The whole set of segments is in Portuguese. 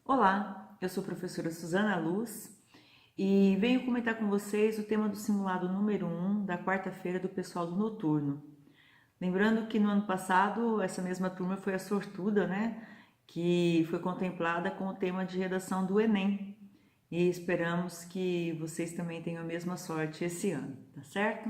Olá, eu sou a professora Suzana Luz e venho comentar com vocês o tema do simulado número 1 da quarta-feira do pessoal do noturno. Lembrando que no ano passado essa mesma turma foi a sortuda, né? Que foi contemplada com o tema de redação do Enem. E esperamos que vocês também tenham a mesma sorte esse ano, tá certo?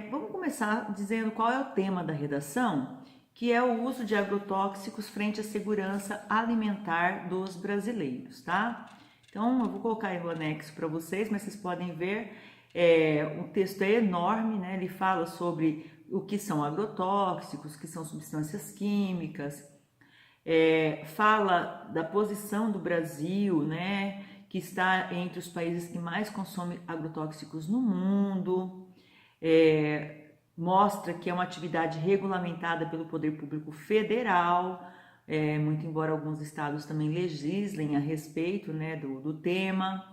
Vamos começar dizendo qual é o tema da redação, que é o uso de agrotóxicos frente à segurança alimentar dos brasileiros, tá? Então, eu vou colocar aí o anexo para vocês, mas vocês podem ver, o texto é enorme, né? Ele fala sobre o que são agrotóxicos, o que são substâncias químicas, fala da posição do Brasil, né? Que está entre os países que mais consomem agrotóxicos no mundo, mostra que é uma atividade regulamentada pelo Poder Público Federal, muito embora alguns estados também legislem a respeito, né, do tema.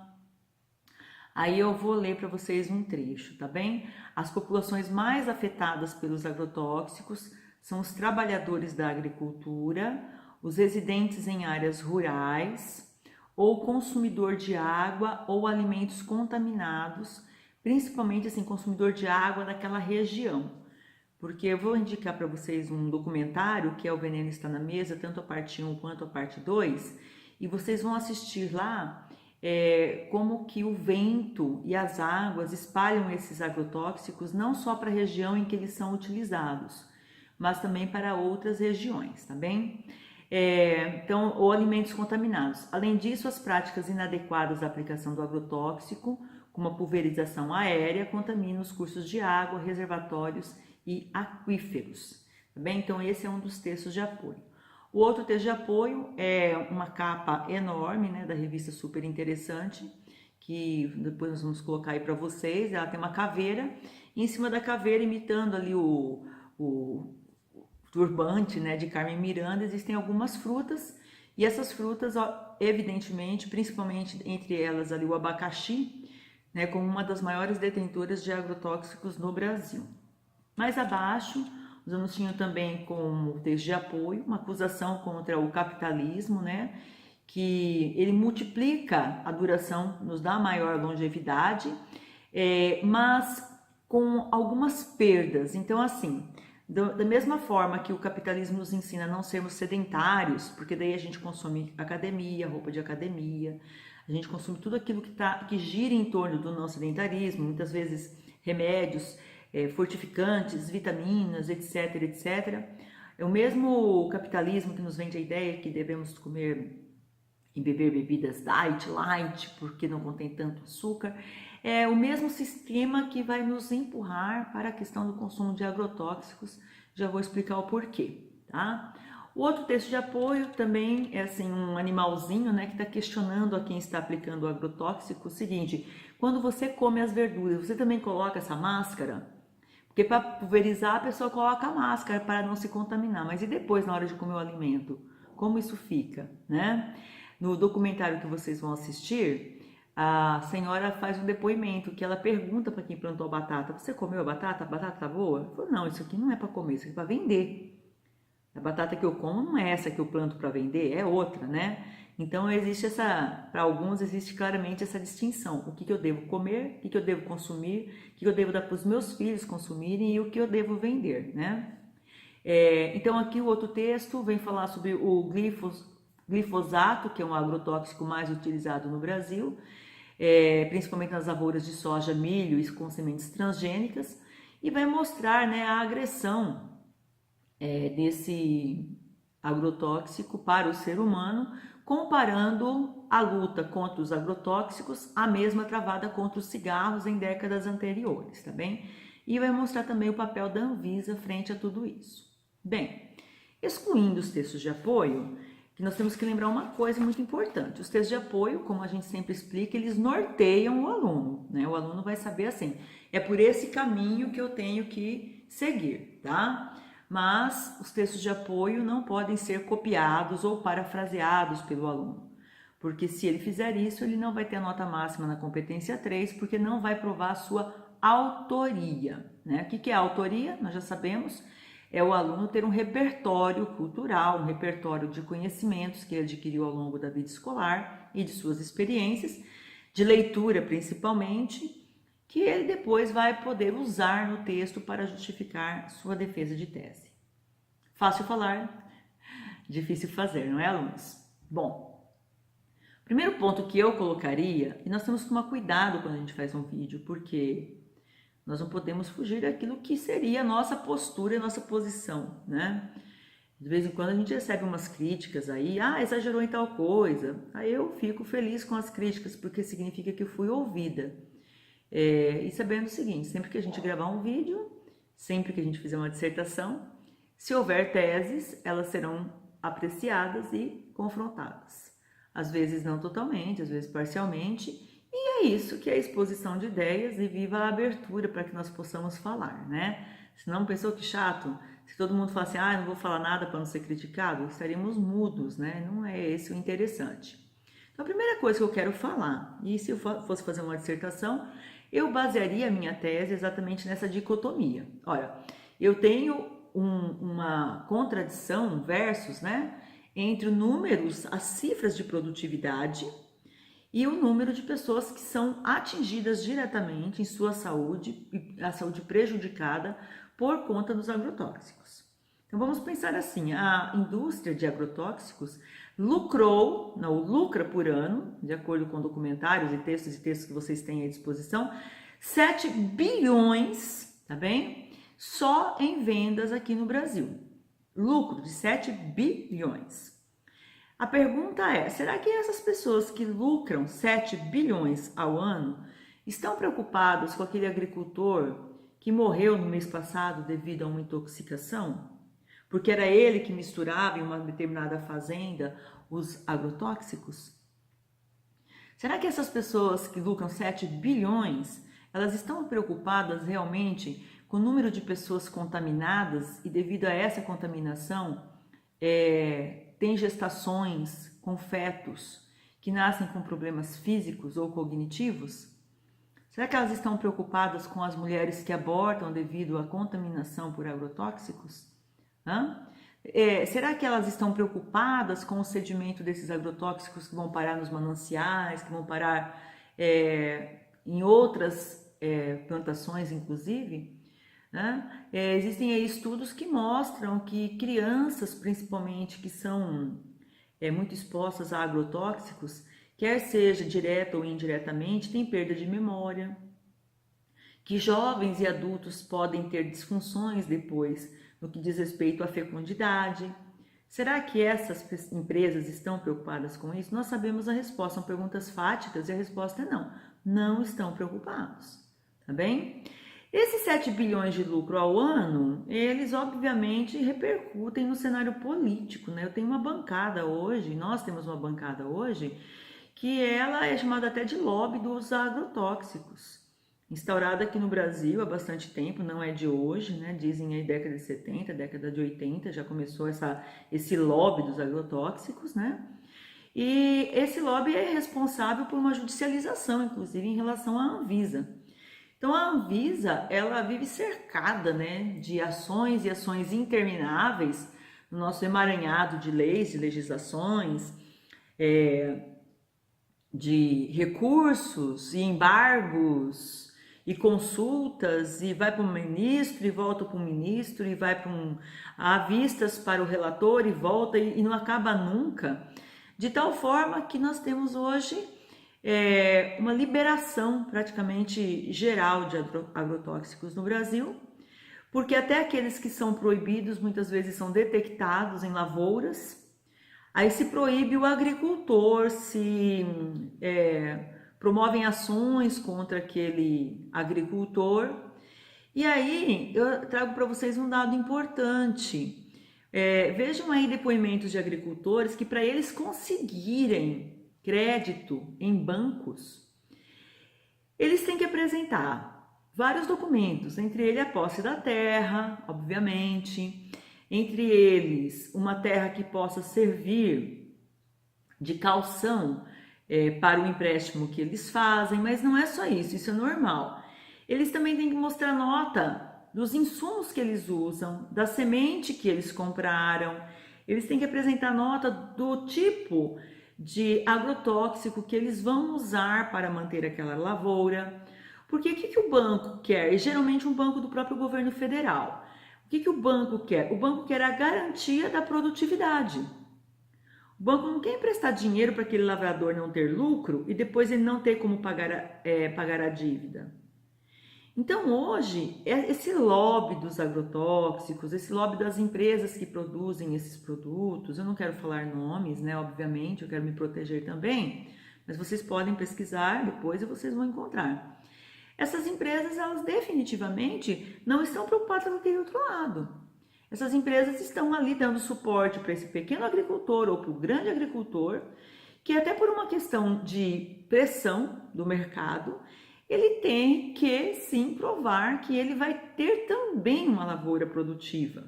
Aí eu vou ler para vocês um trecho, tá bem? As populações mais afetadas pelos agrotóxicos são os trabalhadores da agricultura, os residentes em áreas rurais ou consumidor de água ou alimentos contaminados, principalmente assim, consumidor de água daquela região. Porque eu vou indicar para vocês um documentário que é O Veneno Está na Mesa, tanto a parte 1 quanto a parte 2, e vocês vão assistir lá como que o vento e as águas espalham esses agrotóxicos não só para a região em que eles são utilizados, mas também para outras regiões, tá bem? Então, ou alimentos contaminados. Além disso, as práticas inadequadas da aplicação do agrotóxico, como a pulverização aérea, contaminam os cursos de água, reservatórios e aquíferos. Tá bem? Então, esse é um dos textos de apoio. O outro texto de apoio é uma capa enorme, né, da revista Super Interessante, que depois nós vamos colocar aí para vocês. Ela tem uma caveira, e em cima da caveira, imitando ali o turbante, né, de Carmen Miranda, existem algumas frutas, e essas frutas, evidentemente, principalmente entre elas ali o abacaxi, né, como uma das maiores detentoras de agrotóxicos no Brasil. Mais abaixo, os alunos tinham também como texto de apoio uma acusação contra o capitalismo, né, que ele multiplica a duração, nos dá maior longevidade, mas com algumas perdas. Então, assim, da mesma forma que o capitalismo nos ensina a não sermos sedentários, porque daí a gente consome academia, roupa de academia, a gente consome tudo aquilo que gira em torno do não sedentarismo, muitas vezes remédios, fortificantes, vitaminas, etc, etc. É o mesmo capitalismo que nos vende a ideia que devemos comer e beber bebidas light, porque não contém tanto açúcar. É o mesmo sistema que vai nos empurrar para a questão do consumo de agrotóxicos. Já vou explicar o porquê, tá? O outro texto de apoio também é assim um animalzinho, né, que está questionando a quem está aplicando o agrotóxico o seguinte: quando você come as verduras, você também coloca essa máscara? Porque para pulverizar a pessoa coloca a máscara para não se contaminar, mas e depois na hora de comer o alimento? Como isso fica, né? No documentário que vocês vão assistir, a senhora faz um depoimento que ela pergunta para quem plantou a batata: você comeu a batata? A batata tá boa? Ela falou: não, isso aqui não é para comer, isso aqui é para vender. A batata que eu como não é essa que eu planto para vender, é outra, né? Então existe para alguns existe claramente essa distinção: o que eu devo comer, o que eu devo consumir, o que eu devo dar para os meus filhos consumirem e o que eu devo vender, né? Então aqui o outro texto vem falar sobre o glifosato, que é um agrotóxico mais utilizado no Brasil, principalmente nas lavouras de soja, milho e com sementes transgênicas, e vai mostrar, né, a agressão desse agrotóxico para o ser humano, comparando a luta contra os agrotóxicos à mesma travada contra os cigarros em décadas anteriores, tá bem? E vai mostrar também o papel da Anvisa frente a tudo isso. Bem, excluindo os textos de apoio, que nós temos que lembrar uma coisa muito importante: os textos de apoio, como a gente sempre explica, eles norteiam o aluno, né? O aluno vai saber assim, é por esse caminho que eu tenho que seguir, tá? Mas os textos de apoio não podem ser copiados ou parafraseados pelo aluno, porque se ele fizer isso, ele não vai ter a nota máxima na competência 3, porque não vai provar a sua autoria, né? O que é autoria? Nós já sabemos, é o aluno ter um repertório cultural, um repertório de conhecimentos que ele adquiriu ao longo da vida escolar e de suas experiências, de leitura principalmente, que ele depois vai poder usar no texto para justificar sua defesa de tese. Fácil falar, difícil fazer, não é, alunos? Bom, primeiro ponto que eu colocaria, e nós temos que tomar cuidado quando a gente faz um vídeo, porque nós não podemos fugir daquilo que seria a nossa postura e a nossa posição, né? De vez em quando a gente recebe umas críticas aí, exagerou em tal coisa. Aí eu fico feliz com as críticas, porque significa que eu fui ouvida. E sabendo o seguinte, sempre que a gente gravar um vídeo, sempre que a gente fizer uma dissertação, se houver teses, elas serão apreciadas e confrontadas. Às vezes não totalmente, às vezes parcialmente, e é isso que é a exposição de ideias, e viva a abertura para que nós possamos falar, né? Se não pensou que chato, se todo mundo fala assim, não vou falar nada para não ser criticado, estaríamos mudos, né? Não é esse o interessante. Então, a primeira coisa que eu quero falar, e se eu fosse fazer uma dissertação, eu basearia a minha tese exatamente nessa dicotomia. Olha, eu tenho uma contradição, versus, né? Entre números, as cifras de produtividade e o número de pessoas que são atingidas diretamente em sua saúde, a saúde prejudicada por conta dos agrotóxicos. Então vamos pensar assim, a indústria de agrotóxicos lucra por ano, de acordo com documentários e textos que vocês têm à disposição, 7 bilhões, tá bem? Só em vendas aqui no Brasil. Lucro de 7 bilhões. A pergunta é, será que essas pessoas que lucram 7 bilhões ao ano estão preocupadas com aquele agricultor que morreu no mês passado devido a uma intoxicação? Porque era ele que misturava em uma determinada fazenda os agrotóxicos? Será que essas pessoas que lucram 7 bilhões, elas estão preocupadas realmente com o número de pessoas contaminadas e devido a essa contaminação, tem gestações com fetos que nascem com problemas físicos ou cognitivos? Será que elas estão preocupadas com as mulheres que abortam devido à contaminação por agrotóxicos? Será que elas estão preocupadas com o sedimento desses agrotóxicos que vão parar nos mananciais, que vão parar em outras plantações, inclusive? Existem aí estudos que mostram que crianças, principalmente, que são muito expostas a agrotóxicos, quer seja direta ou indiretamente, têm perda de memória, que jovens e adultos podem ter disfunções depois no que diz respeito à fecundidade. Será que essas empresas estão preocupadas com isso? Nós sabemos a resposta, são perguntas fáticas e a resposta é não, não estão preocupados, tá bem? Esses 7 bilhões de lucro ao ano, eles obviamente repercutem no cenário político, né? Eu tenho uma bancada hoje, nós temos uma bancada hoje, que ela é chamada até de lobby dos agrotóxicos, instaurada aqui no Brasil há bastante tempo, não é de hoje, né? Dizem aí década de 70, década de 80, já começou esse lobby dos agrotóxicos, né? E esse lobby é responsável por uma judicialização, inclusive, em relação à Anvisa. Então a Anvisa, ela vive cercada, né, de ações e ações intermináveis no nosso emaranhado de leis, de legislações, de recursos e embargos e consultas, e vai para um ministro e volta para um ministro e vai há vistas para o relator e volta e não acaba nunca, de tal forma que nós temos hoje uma liberação praticamente geral de agrotóxicos no Brasil, porque até aqueles que são proibidos muitas vezes são detectados em lavouras. Aí se proíbe o agricultor, se promovem ações contra aquele agricultor. E aí eu trago para vocês um dado importante. Vejam aí depoimentos de agricultores que, para eles conseguirem crédito em bancos, eles têm que apresentar vários documentos, entre eles a posse da terra, obviamente, entre eles uma terra que possa servir de calção para o empréstimo que eles fazem, mas não é só isso, isso é normal. Eles também têm que mostrar nota dos insumos que eles usam, da semente que eles compraram. Eles têm que apresentar nota do tipo de agrotóxico que eles vão usar para manter aquela lavoura. Porque o que o banco quer? E geralmente um banco do próprio governo federal. O que o banco quer? O banco quer a garantia da produtividade. O banco não quer emprestar dinheiro para aquele lavrador não ter lucro e depois ele não ter como pagar a dívida. Então hoje, esse lobby dos agrotóxicos, esse lobby das empresas que produzem esses produtos, eu não quero falar nomes, né? Obviamente, eu quero me proteger também, mas vocês podem pesquisar depois e vocês vão encontrar. Essas empresas, elas definitivamente não estão preocupadas com aquele outro lado. Essas empresas estão ali dando suporte para esse pequeno agricultor ou para o grande agricultor, que até por uma questão de pressão do mercado, ele tem que sim provar que ele vai ter também uma lavoura produtiva.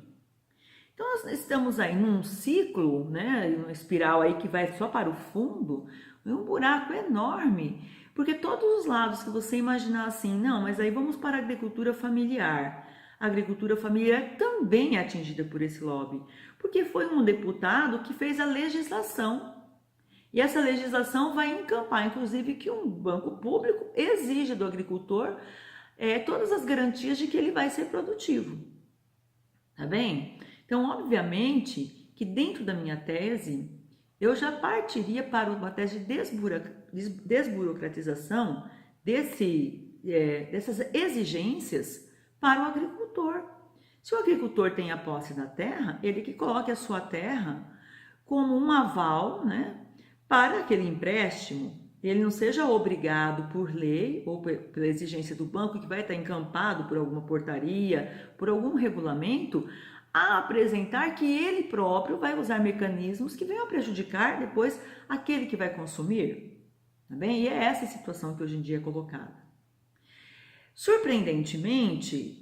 Então nós estamos aí num ciclo, né, uma espiral aí que vai só para o fundo, um buraco enorme, porque todos os lados que você imaginar assim, não, mas aí vamos para a agricultura familiar. A agricultura familiar também é atingida por esse lobby, porque foi um deputado que fez a legislação. E essa legislação vai encampar, inclusive, que um banco público exige do agricultor todas as garantias de que ele vai ser produtivo. Tá bem? Então, obviamente, que dentro da minha tese, eu já partiria para uma tese de desburocratização dessas exigências para o agricultor. Se o agricultor tem a posse da terra, ele que coloque a sua terra como um aval, né? Para aquele empréstimo, ele não seja obrigado por lei ou pela exigência do banco, que vai estar encampado por alguma portaria, por algum regulamento, a apresentar que ele próprio vai usar mecanismos que venham a prejudicar depois aquele que vai consumir. Tá bem? E é essa a situação que hoje em dia é colocada. Surpreendentemente,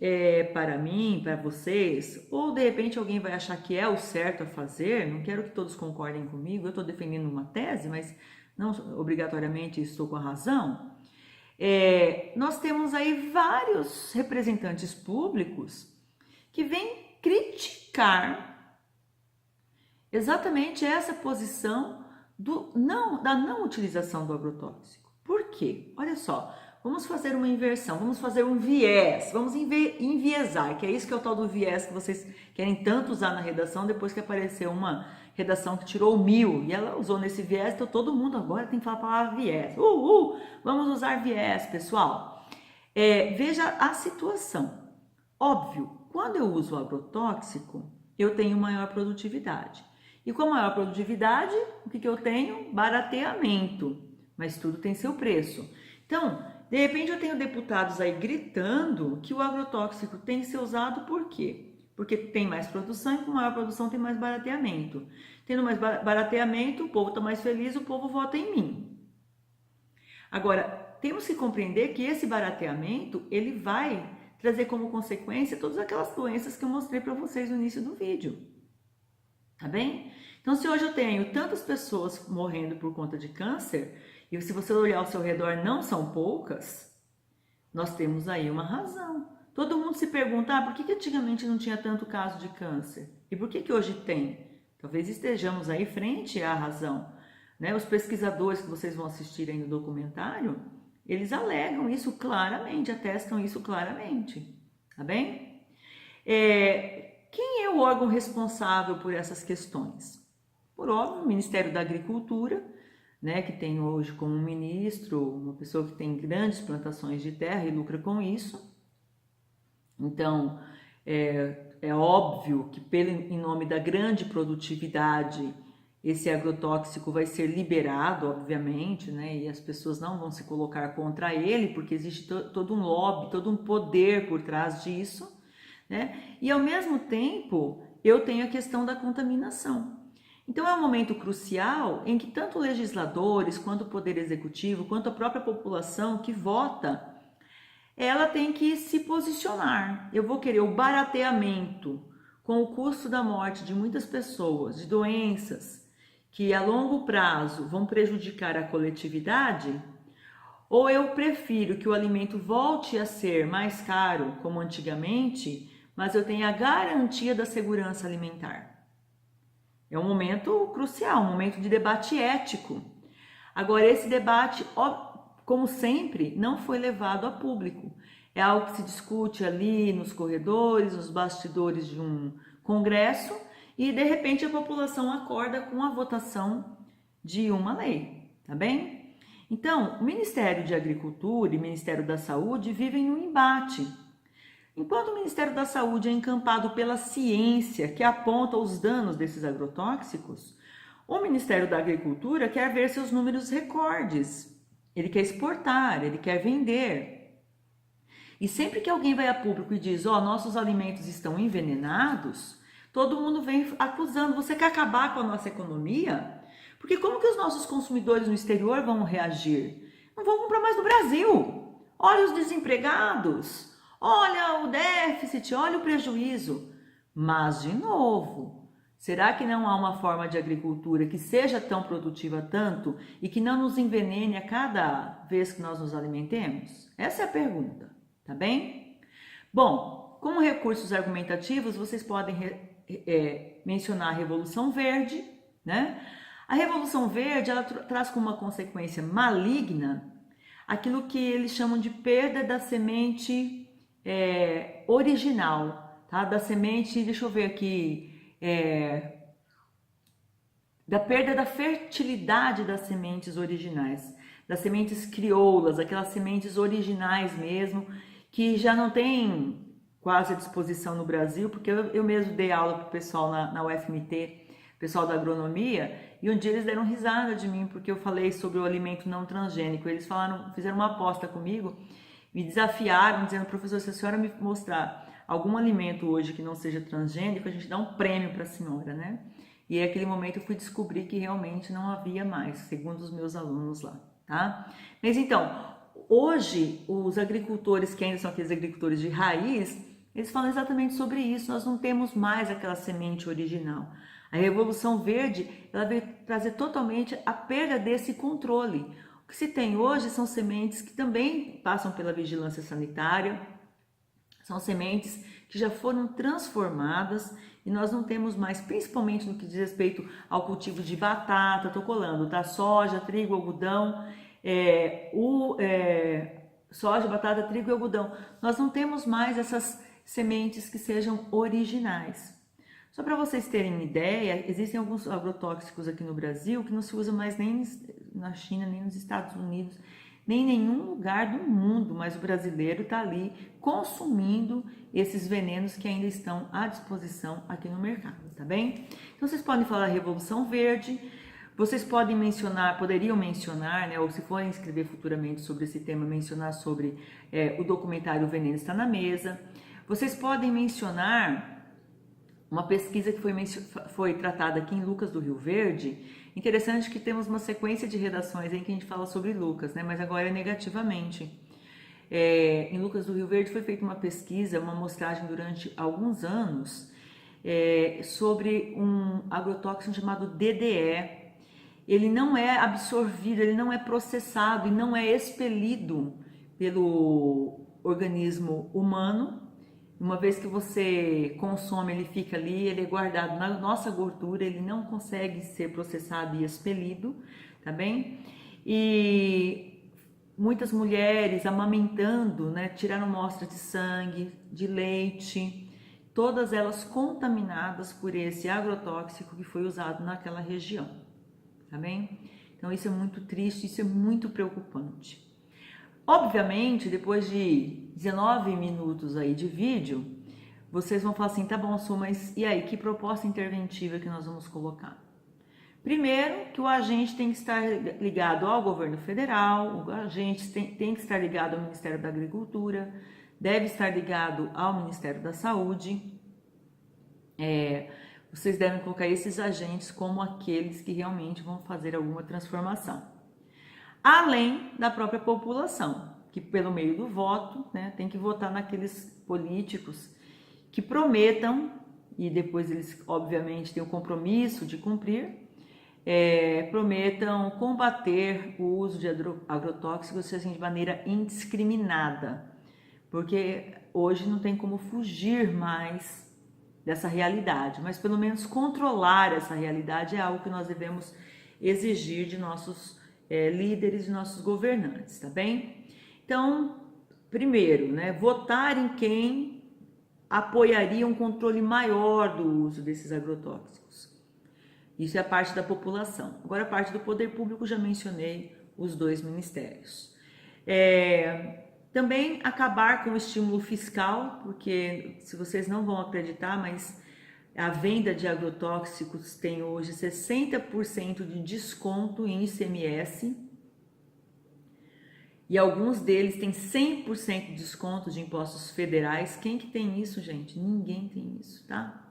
para mim, para vocês, ou de repente alguém vai achar que é o certo a fazer, não quero que todos concordem comigo, eu estou defendendo uma tese, mas não obrigatoriamente estou com a razão. Nós temos aí vários representantes públicos que vêm criticar exatamente essa posição da não utilização do agrotóxico. Por quê? Olha só. Vamos fazer uma inversão, vamos fazer um viés, vamos enviesar, que é isso que é o tal do viés que vocês querem tanto usar na redação, depois que apareceu uma redação que tirou 1000 e ela usou nesse viés, então todo mundo agora tem que falar a palavra viés. Vamos usar viés, pessoal. Veja a situação. Óbvio, quando eu uso o agrotóxico, eu tenho maior produtividade. E com maior produtividade, o que eu tenho? Barateamento. Mas tudo tem seu preço. Então, de repente eu tenho deputados aí gritando que o agrotóxico tem que ser usado por quê? Porque tem mais produção e com maior produção tem mais barateamento. Tendo mais barateamento, o povo está mais feliz, o povo vota em mim. Agora, temos que compreender que esse barateamento, ele vai trazer como consequência todas aquelas doenças que eu mostrei para vocês no início do vídeo. Tá bem? Então, se hoje eu tenho tantas pessoas morrendo por conta de câncer, e se você olhar ao seu redor, não são poucas, nós temos aí uma razão. Todo mundo se pergunta, por que antigamente não tinha tanto caso de câncer? E por que hoje tem? Talvez estejamos aí frente à razão. Né? Os pesquisadores que vocês vão assistir aí no documentário, eles alegam isso claramente, atestam isso claramente. Tá bem? Quem é o órgão responsável por essas questões? Por óbvio, o Ministério da Agricultura, né, que tem hoje como ministro uma pessoa que tem grandes plantações de terra e lucra com isso. Então, é óbvio que em nome da grande produtividade, esse agrotóxico vai ser liberado, obviamente, né, e as pessoas não vão se colocar contra ele, porque existe todo um lobby, todo um poder por trás disso, né, e ao mesmo tempo eu tenho a questão da contaminação. Então é um momento crucial em que tanto legisladores, quanto o poder executivo, quanto a própria população que vota, ela tem que se posicionar. Eu vou querer o barateamento com o custo da morte de muitas pessoas, de doenças que a longo prazo vão prejudicar a coletividade, Ou eu prefiro que o alimento volte a ser mais caro, como antigamente, mas eu tenho a garantia da segurança alimentar. É um momento crucial, um momento de debate ético. Agora, esse debate, como sempre, não foi levado a público. É algo que se discute ali nos corredores, nos bastidores de um congresso, e de repente a população acorda com a votação de uma lei, tá bem? Então, o Ministério de Agricultura e o Ministério da Saúde vivem um embate. Enquanto o Ministério da Saúde é encampado pela ciência que aponta os danos desses agrotóxicos, o Ministério da Agricultura quer ver seus números recordes. Ele quer exportar, ele quer vender. E sempre que alguém vai a público e diz, nossos alimentos estão envenenados, todo mundo vem acusando, você quer acabar com a nossa economia? Porque como que os nossos consumidores no exterior vão reagir? Não vão comprar mais no Brasil. Olha os desempregados, olha o déficit, olha o prejuízo. Mas, de novo, será que não há uma forma de agricultura que seja tão produtiva tanto e que não nos envenene a cada vez que nós nos alimentemos? Essa é a pergunta, tá bem? Bom, como recursos argumentativos, vocês podem mencionar a Revolução Verde, né? A Revolução Verde, ela traz como uma consequência maligna aquilo que eles chamam de perda da semente original, tá? Da semente, deixa eu ver aqui, da perda da fertilidade das sementes originais, das sementes crioulas, aquelas sementes originais mesmo, que já não tem quase à disposição no Brasil, porque eu mesmo dei aula para o pessoal na UFMT, pessoal da agronomia, e um dia eles deram risada de mim, porque eu falei sobre o alimento não transgênico. Eles fizeram uma aposta comigo, me desafiaram, dizendo, professor, se a senhora me mostrar algum alimento hoje que não seja transgênico, a gente dá um prêmio para a senhora, né? E naquele momento eu fui descobrir que realmente não havia mais, segundo os meus alunos lá, tá? Mas então, hoje, os agricultores, que ainda são aqueles agricultores de raiz, eles falam exatamente sobre isso. Nós não temos mais aquela semente original. A Revolução Verde, ela veio trazer totalmente a perda desse controle. O que se tem hoje são sementes que também passam pela vigilância sanitária, são sementes que já foram transformadas e nós não temos mais, principalmente no que diz respeito ao cultivo de batata, tô colando, tá? Soja, trigo, algodão, soja, batata, trigo e algodão. Nós não temos mais essas sementes que sejam originais. Só para vocês terem ideia, existem alguns agrotóxicos aqui no Brasil que não se usa mais nem na China, nem nos Estados Unidos, nem em nenhum lugar do mundo, mas o brasileiro está ali consumindo esses venenos que ainda estão à disposição aqui no mercado, tá bem? Então vocês podem falar Revolução Verde, vocês poderiam mencionar, né, ou se forem escrever futuramente sobre esse tema, mencionar sobre o documentário O Veneno Está na Mesa. Vocês podem mencionar uma pesquisa que foi tratada aqui em Lucas do Rio Verde. Interessante que temos uma sequência de redações em que a gente fala sobre Lucas, né? Mas agora é negativamente. Em Lucas do Rio Verde foi feita uma pesquisa, uma amostragem durante alguns anos sobre um agrotóxico chamado DDE. Ele não é absorvido, ele não é processado e não é expelido pelo organismo humano. Uma vez que você consome, ele fica ali, ele é guardado na nossa gordura, ele não consegue ser processado e expelido, tá bem? E muitas mulheres amamentando, né, tiraram amostra de sangue, de leite, todas elas contaminadas por esse agrotóxico que foi usado naquela região, tá bem? Então isso é muito triste, isso é muito preocupante. Obviamente, depois de 19 minutos aí de vídeo, vocês vão falar assim, tá bom, Su, mas e aí, que proposta interventiva que nós vamos colocar? Primeiro, que o agente tem que estar ligado ao governo federal, o agente tem que estar ligado ao Ministério da Agricultura, deve estar ligado ao Ministério da Saúde. Vocês devem colocar esses agentes como aqueles que realmente vão fazer alguma transformação. Além da própria população, que pelo meio do voto, né, tem que votar naqueles políticos que prometam, e depois eles obviamente têm o compromisso de cumprir, prometam combater o uso de agrotóxicos assim, de maneira indiscriminada, porque hoje não tem como fugir mais dessa realidade, mas pelo menos controlar essa realidade é algo que nós devemos exigir de nossos líderes e nossos governantes, tá bem? Então, primeiro, né, votar em quem apoiaria um controle maior do uso desses agrotóxicos. Isso é a parte da população. Agora, a parte do poder público, já mencionei os dois ministérios. Também acabar com o estímulo fiscal, porque se vocês não vão acreditar, mas a venda de agrotóxicos tem hoje 60% de desconto em ICMS e alguns deles têm 100% de desconto de impostos federais. Quem que tem isso, gente? Ninguém tem isso, tá?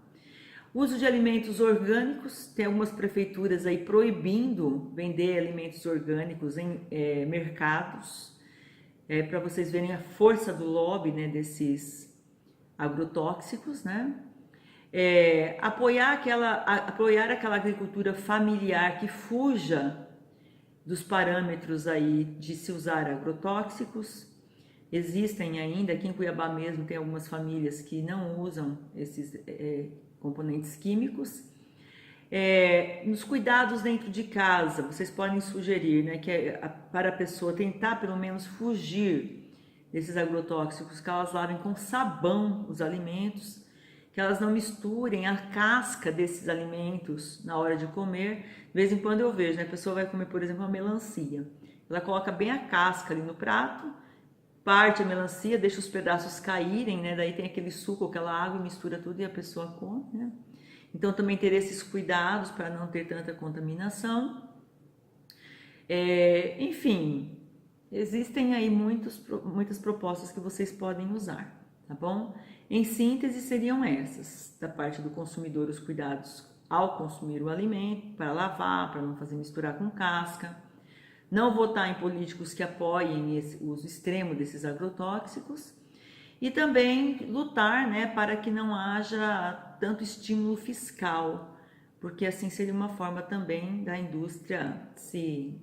Uso de alimentos orgânicos, tem algumas prefeituras aí proibindo vender alimentos orgânicos em mercados, para vocês verem a força do lobby, né, desses agrotóxicos, né? Apoiar aquela agricultura familiar que fuja dos parâmetros aí de se usar agrotóxicos. Existem ainda, aqui em Cuiabá mesmo, tem algumas famílias que não usam esses componentes químicos. Nos cuidados dentro de casa, vocês podem sugerir, né, que para a pessoa tentar pelo menos fugir desses agrotóxicos, que elas lavem com sabão os alimentos, que elas não misturem a casca desses alimentos na hora de comer. De vez em quando eu vejo, né, a pessoa vai comer, por exemplo, uma melancia, ela coloca bem a casca ali no prato, parte a melancia, deixa os pedaços caírem, né, daí tem aquele suco, aquela água, mistura tudo e a pessoa come, né? Então, também ter esses cuidados para não ter tanta contaminação. Enfim, existem aí muitas propostas que vocês podem usar, tá bom? Em síntese, seriam essas, da parte do consumidor, os cuidados ao consumir o alimento, para lavar, para não fazer misturar com casca. Não votar em políticos que apoiem o uso extremo desses agrotóxicos. E também lutar, né, para que não haja tanto estímulo fiscal, porque assim seria uma forma também da indústria se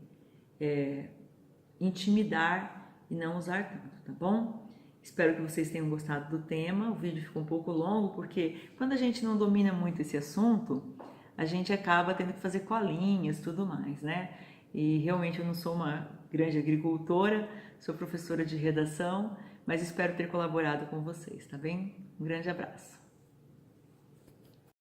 intimidar e não usar tanto, tá bom? Espero que vocês tenham gostado do tema. O vídeo ficou um pouco longo, porque quando a gente não domina muito esse assunto, a gente acaba tendo que fazer colinhas e tudo mais, né? E realmente eu não sou uma grande agricultora, sou professora de redação, mas espero ter colaborado com vocês, tá bem? Um grande abraço.